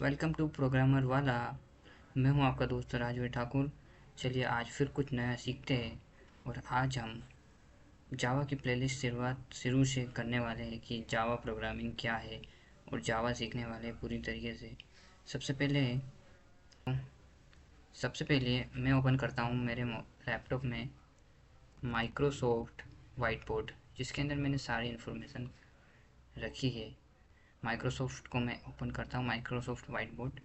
Welcome to programmer वाला। मैं हूं आपका दोस्त राजवीर ठाकुर। चलिए आज फिर कुछ नया सीखते हैं। और आज हम जावा की प्लेलिस्ट शुरुआत शुरू से करने वाले हैं कि जावा प्रोग्रामिंग क्या है और जावा सीखने वाले हैं पूरी तरीके से। सबसे पहले सबसे पहले मैं ओपन करता हूं मेरे लैपटॉप में माइक्रोसॉफ्ट वाइट बोर्ड, जिसके अंदर मैंने सारी इन्फॉर्मेशन रखी है। माइक्रोसॉफ्ट को मैं ओपन करता हूँ, माइक्रोसॉफ्ट वाइट बोर्ड।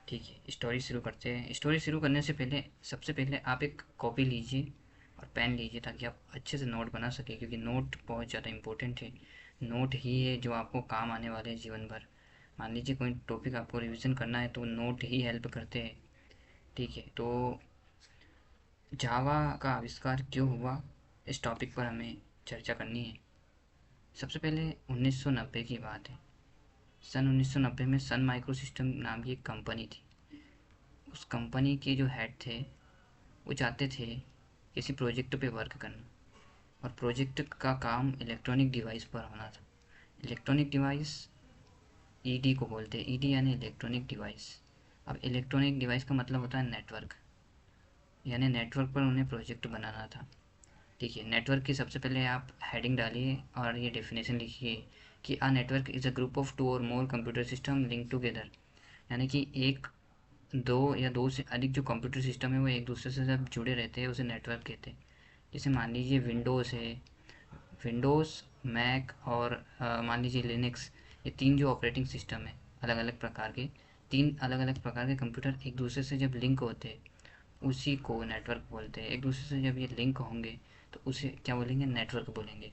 ठीक है, स्टोरी शुरू करते हैं। स्टोरी शुरू करने से पहले सबसे पहले आप एक कॉपी लीजिए और पेन लीजिए ताकि आप अच्छे से नोट बना सकें, क्योंकि नोट बहुत ज़्यादा इम्पोर्टेंट है। नोट ही है जो आपको काम आने वाले हैं जीवन भर। मान लीजिए कोई टॉपिक आपको रिवीजन करना है तो नोट ही हेल्प करते हैं। ठीक है, तो जावा का आविष्कार क्यों हुआ, इस टॉपिक पर हमें चर्चा करनी है। सबसे पहले 1990 की बात है। सन 1990 में सन माइक्रो सिस्टम नाम की एक कंपनी थी। उस कंपनी के जो हेड थे वो चाहते थे किसी प्रोजेक्ट पे वर्क करना, और प्रोजेक्ट का काम इलेक्ट्रॉनिक डिवाइस पर होना था। इलेक्ट्रॉनिक डिवाइस ईडी को बोलते हैं, ईडी यानी इलेक्ट्रॉनिक डिवाइस। अब इलेक्ट्रॉनिक डिवाइस का मतलब होता है नेटवर्क, यानी नेटवर्क पर उन्हें प्रोजेक्ट बनाना था। ठीक है, नेटवर्क की सबसे पहले आप हेडिंग डालिए और ये डेफिनेशन लिखिए कि a network is a group of two or more computer system link together. यानी कि एक, दो या दो से अधिक जो कंप्यूटर सिस्टम है वो एक दूसरे से जब जुड़े रहते हैं उसे नेटवर्क कहते हैं। जैसे मान लीजिए विंडोज़ है, विंडोज़, मैक और मान लीजिए लिनक्स। ये तीन जो ऑपरेटिंग सिस्टम है, अलग अलग प्रकार के, तीन अलग अलग प्रकार के कंप्यूटर एक दूसरे से जब लिंक होते हैं उसी को नेटवर्क बोलते हैं। एक दूसरे से जब ये लिंक होंगे तो उसे क्या बोलेंगे, नेटवर्क बोलेंगे।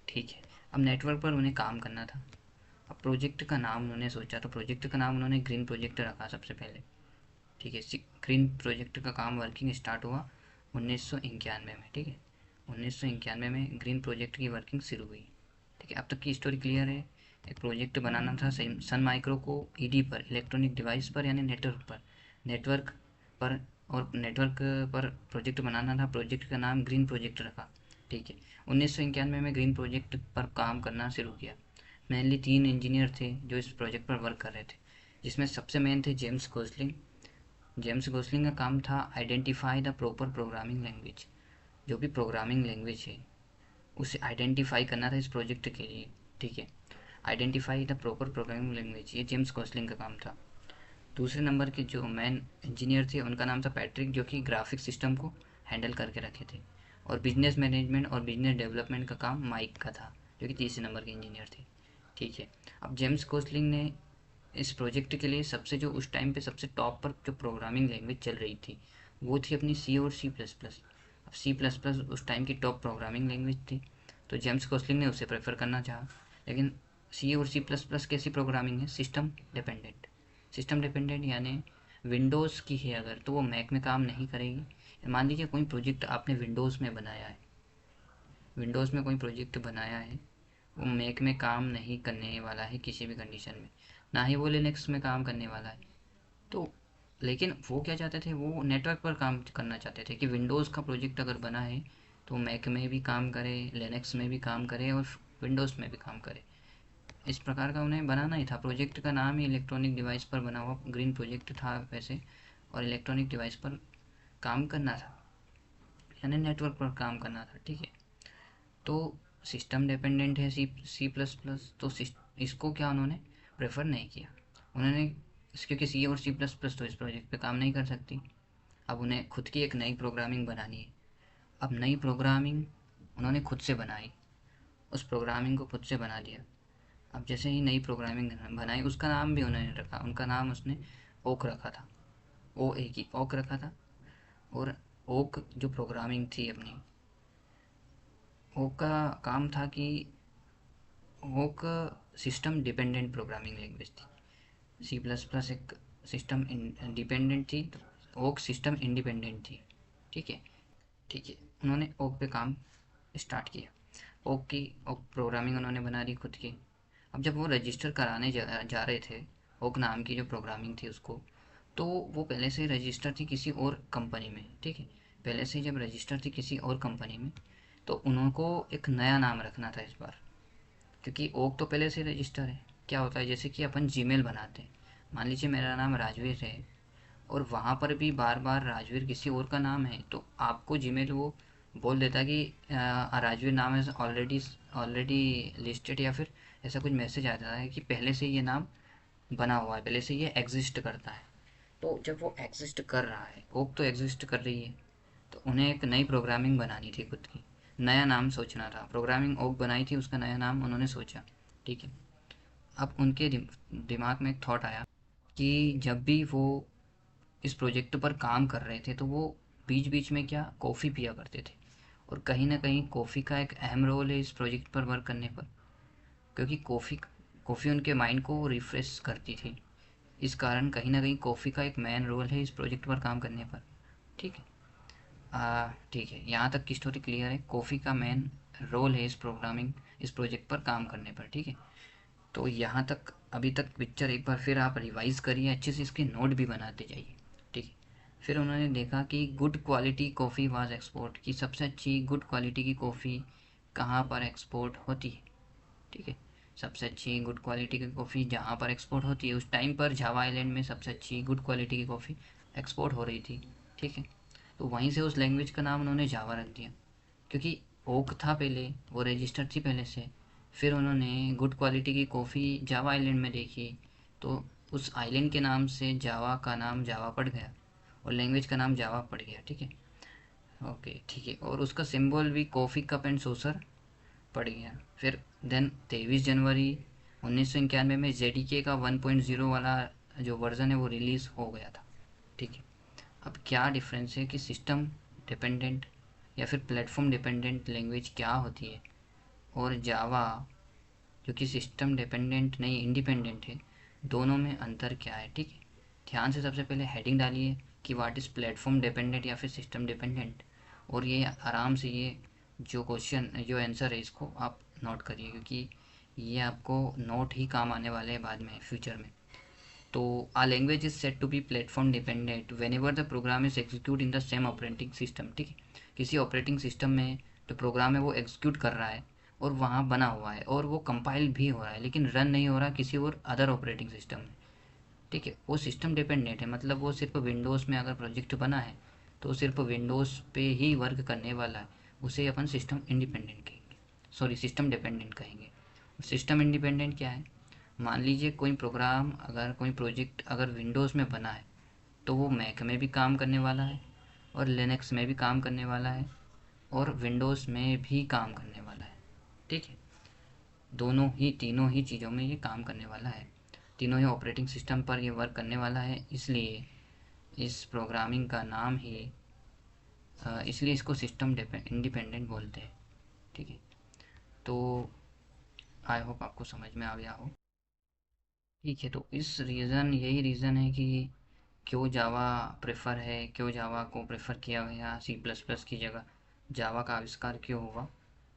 ठीक है, अब नेटवर्क पर उन्हें काम करना था। अब प्रोजेक्ट का नाम उन्होंने सोचा, तो प्रोजेक्ट का नाम उन्होंने ग्रीन प्रोजेक्ट रखा सबसे पहले। ठीक है, ग्रीन प्रोजेक्ट का काम वर्किंग स्टार्ट हुआ 1991 में। ठीक है, 1991 में ग्रीन प्रोजेक्ट की वर्किंग शुरू हुई। ठीक है, अब तक की स्टोरी क्लियर है। एक प्रोजेक्ट बनाना था सन माइक्रो को ईडी पर, इलेक्ट्रॉनिक डिवाइस पर यानी नेटवर्क पर और नेटवर्क पर प्रोजेक्ट बनाना था। प्रोजेक्ट का नाम ग्रीन प्रोजेक्ट रखा। ठीक है, 1991 में ग्रीन प्रोजेक्ट पर काम करना शुरू किया। मेनली 3 इंजीनियर थे जो इस प्रोजेक्ट पर वर्क कर रहे थे, जिसमें सबसे मेन थे जेम्स गोसलिंग। जेम्स गोसलिंग का काम था identify the proper programming language. जो भी प्रोग्रामिंग लैंग्वेज है उसे आइडेंटिफाई करना था इस प्रोजेक्ट के लिए। ठीक है, identify the proper programming language, ये जेम्स गोसलिंग का काम था। दूसरे नंबर के जो मैन इंजीनियर थे उनका नाम था पैट्रिक, जो कि ग्राफिक सिस्टम को हैंडल करके रखे थे। और बिजनेस मैनेजमेंट और बिजनेस डेवलपमेंट का काम माइक का था, जो कि तीसरे नंबर के इंजीनियर थे। ठीक है, अब जेम्स गोसलिंग ने इस प्रोजेक्ट के लिए सबसे जो उस टाइम पे सबसे टॉप पर जो प्रोग्रामिंग लैंग्वेज चल रही थी वो थी अपनी सी और सी प्लस प्लस। अब सी प्लस प्लस उस टाइम की टॉप प्रोग्रामिंग लैंग्वेज थी, तो जेम्स कोसलिंग ने उसे प्रेफर करना चाहा। लेकिन सी और सी प्लस प्लस कैसी प्रोग्रामिंग है, सिस्टम डिपेंडेंट। सिस्टम डिपेंडेंट यानी विंडोज़ की है अगर, तो वो मैक में काम नहीं करेगी। मान लीजिए कोई प्रोजेक्ट आपने विंडोज़ में बनाया है, विंडोज़ में कोई प्रोजेक्ट बनाया है, वो मैक में काम नहीं करने वाला है किसी भी कंडीशन में, ना ही वो लिनक्स में काम करने वाला है। तो लेकिन वो क्या चाहते थे, वो नेटवर्क पर काम करना चाहते थे कि विंडोज़ का प्रोजेक्ट अगर बना है तो मैक में भी काम करे, लिनक्स में भी काम करे और विंडोज़ में भी काम करे। इस प्रकार का उन्हें बनाना ही था। प्रोजेक्ट का नाम ही इलेक्ट्रॉनिक डिवाइस पर बना हुआ ग्रीन प्रोजेक्ट था वैसे, और इलेक्ट्रॉनिक डिवाइस पर काम करना था यानी नेटवर्क पर काम करना था। ठीक है, तो सिस्टम डिपेंडेंट है सी सी प्लस प्लस, तो इसको क्या उन्होंने प्रेफर नहीं किया। उन्होंने क्योंकि सी और सी प्लस प्लस तो इस प्रोजेक्ट पे काम नहीं कर सकती। अब उन्हें खुद की एक नई प्रोग्रामिंग बनानी है। अब नई प्रोग्रामिंग उन्होंने खुद से बनाई, उस प्रोग्रामिंग को खुद से बना लिया। अब जैसे ही नई प्रोग्रामिंग बनाई उसका नाम भी उन्होंने रखा, उनका नाम उसने ओक रखा था, ओ ए की ओक रखा था। और ओक जो प्रोग्रामिंग थी अपनी, ओक का काम था कि Oak system dependent programming language थी। सी प्लस प्लस एक सिस्टम डिपेंडेंट थी, तो ओक सिस्टम इंडिपेंडेंट थी। ठीक है, ठीक है, उन्होंने ओक पे काम स्टार्ट किया। ओक प्रोग्रामिंग उन्होंने बना ली खुद की। अब जब वो रजिस्टर कराने जा रहे थे ओक नाम की जो प्रोग्रामिंग थी उसको, तो वो पहले से रजिस्टर थी किसी और कंपनी में। ठीक है, पहले से जब रजिस्टर थी किसी और कंपनी में तो उनको एक नया नाम रखना था इस बार, क्योंकि ओक तो पहले से रजिस्टर है। क्या होता है, जैसे कि अपन जीमेल बनाते हैं, मान लीजिए मेरा नाम राजवीर है और वहाँ पर भी बार बार राजवीर किसी और का नाम है, तो आपको जीमेल वो बोल देता कि राजवीर नाम है ऑलरेडी ऑलरेडी लिस्टेड, या फिर ऐसा कुछ मैसेज आ जाता है कि पहले से ये नाम बना हुआ है, पहले से ये एग्जिस्ट करता है। तो जब वो एग्जिस्ट कर रहा है, ओक तो एग्जिस्ट कर रही है, तो उन्हें एक नई प्रोग्रामिंग बनानी थी खुद की, नया नाम सोचना था। प्रोग्रामिंग ओक बनाई थी, उसका नया नाम उन्होंने सोचा। ठीक है। अब उनके दिमाग में एक थॉट आया कि जब भी वो इस प्रोजेक्ट पर काम कर रहे थे तो वो बीच बीच में क्या कॉफ़ी पिया करते थे, और कहीं ना कहीं कॉफ़ी का एक अहम रोल है इस प्रोजेक्ट पर वर्क करने पर, क्योंकि कॉफ़ी कॉफ़ी उनके माइंड को रिफ्रेश करती थी। इस कारण कहीं ना कहीं कॉफ़ी का एक मेन रोल है इस प्रोजेक्ट पर काम करने पर। ठीक है। ठीक है, यहाँ तक की स्टोरी क्लियर है। कॉफ़ी का मेन रोल है इस प्रोजेक्ट पर काम करने पर। ठीक है। तो यहाँ तक अभी तक पिक्चर एक बार फिर आप रिवाइज़ करिए, अच्छे से इसके नोट भी बनाते जाइए। ठीक है। फिर उन्होंने देखा कि good quality coffee was export, की सबसे अच्छी गुड क्वालिटी की कॉफ़ी कहाँ पर एक्सपोर्ट होती है। ठीक है। सबसे अच्छी गुड क्वालिटी की कॉफ़ी जहाँ पर एक्सपोर्ट होती है, उस टाइम पर जावा आइलैंड में सबसे अच्छी गुड क्वालिटी की कॉफ़ी एक्सपोर्ट हो रही थी। ठीक है। तो वहीं से उस लैंग्वेज का नाम उन्होंने जावा रख दिया, क्योंकि ओक था पहले, वो रजिस्टर्ड थी पहले से। फिर उन्होंने गुड क्वालिटी की कॉफ़ी जावा आइलैंड में देखी, तो उस आइलैंड के नाम से जावा का नाम जावा पड़ गया और लैंग्वेज का नाम जावा पड़ गया। ठीक है। ओके, ठीक है। और उसका सिंबल भी कॉफ़ी कप एंड सोसर पड़ गया। फिर देन 23 जनवरी 1991 में जेडीके का 1.0 वाला जो वर्ज़न है वो रिलीज़ हो गया था। ठीक है। अब क्या डिफरेंस है कि सिस्टम डिपेंडेंट या फिर प्लेटफॉर्म डिपेंडेंट लैंग्वेज क्या होती है, और जावा जो कि सिस्टम डिपेंडेंट नहीं इंडिपेंडेंट है, दोनों में अंतर क्या है। ठीक है। ध्यान से सबसे पहले हेडिंग डालिए कि व्हाट इज़ प्लेटफॉर्म डिपेंडेंट या फिर सिस्टम डिपेंडेंट, और ये आराम से ये जो क्वेश्चन जो आंसर है इसको आप नोट करिए, क्योंकि ये आपको नोट ही काम आने वाले हैं बाद में फ्यूचर में। तो a language is set to be platform dependent whenever the program is execute in the same operating system. ठीक है। किसी ऑपरेटिंग सिस्टम में जो प्रोग्राम है वो एग्जीक्यूट कर रहा है और वहाँ बना हुआ है और वो कंपाइल भी हो रहा है, लेकिन रन नहीं हो रहा किसी और अदर ऑपरेटिंग सिस्टम में। ठीक है। वो सिस्टम डिपेंडेंट है, मतलब वो सिर्फ विंडोज़ में अगर प्रोजेक्ट बना है तो सिर्फ विंडोज़ पे ही वर्क करने वाला है, उसे अपन सिस्टम इंडिपेंडेंट कहेंगे, सॉरी सिस्टम डिपेंडेंट कहेंगे। सिस्टम इंडिपेंडेंट क्या है? मान लीजिए कोई प्रोग्राम अगर कोई प्रोजेक्ट अगर विंडोज़ में बना है तो वो मैक में भी काम करने वाला है और लिनक्स में भी काम करने वाला है और विंडोज़ में भी काम करने वाला है। ठीक है। दोनों ही तीनों ही चीज़ों में ये काम करने वाला है, तीनों ही ऑपरेटिंग सिस्टम पर ये वर्क करने वाला है। इसलिए इस प्रोग्रामिंग का नाम ही इसलिए इसको सिस्टम इंडिपेंडेंट बोलते हैं। ठीक है। तो आई होप आपको समझ में आ गया हो। ठीक है। तो यही रीज़न है कि क्यों जावा प्रेफर है, क्यों जावा को प्रेफर किया गया सी प्लस प्लस की जगह, जावा का आविष्कार क्यों हुआ,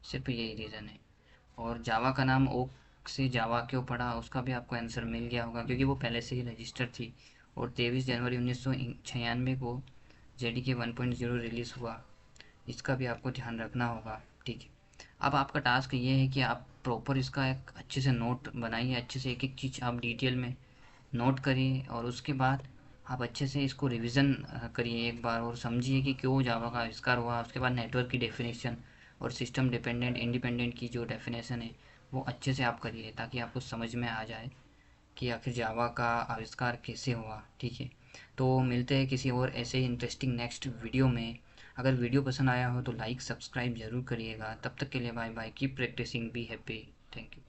सिर्फ यही रीज़न है। और जावा का नाम ओक से जावा क्यों पड़ा उसका भी आपको आंसर मिल गया होगा, क्योंकि वो पहले से ही रजिस्टर थी और 23 जनवरी 1996 को जेडीके 1.0 रिलीज़ हुआ। इसका भी आपको ध्यान रखना होगा। ठीक है। अब आपका टास्क ये है कि आप प्रॉपर इसका एक अच्छे से नोट बनाइए, अच्छे से एक एक चीज़ आप डिटेल में नोट करिए, और उसके बाद आप अच्छे से इसको रिवीजन करिए एक बार और समझिए कि क्यों जावा का आविष्कार हुआ। उसके बाद नेटवर्क की डेफिनेशन और सिस्टम डिपेंडेंट इंडिपेंडेंट की जो डेफिनेशन है वो अच्छे से आप करिए, ताकि आपको समझ में आ जाए कि आखिर जावा का आविष्कार कैसे हुआ। ठीक है। तो मिलते हैं किसी और ऐसे ही इंटरेस्टिंग नेक्स्ट वीडियो में। अगर वीडियो पसंद आया हो तो लाइक सब्सक्राइब ज़रूर करिएगा। तब तक के लिए bye bye, keep practising, be happy, thank you.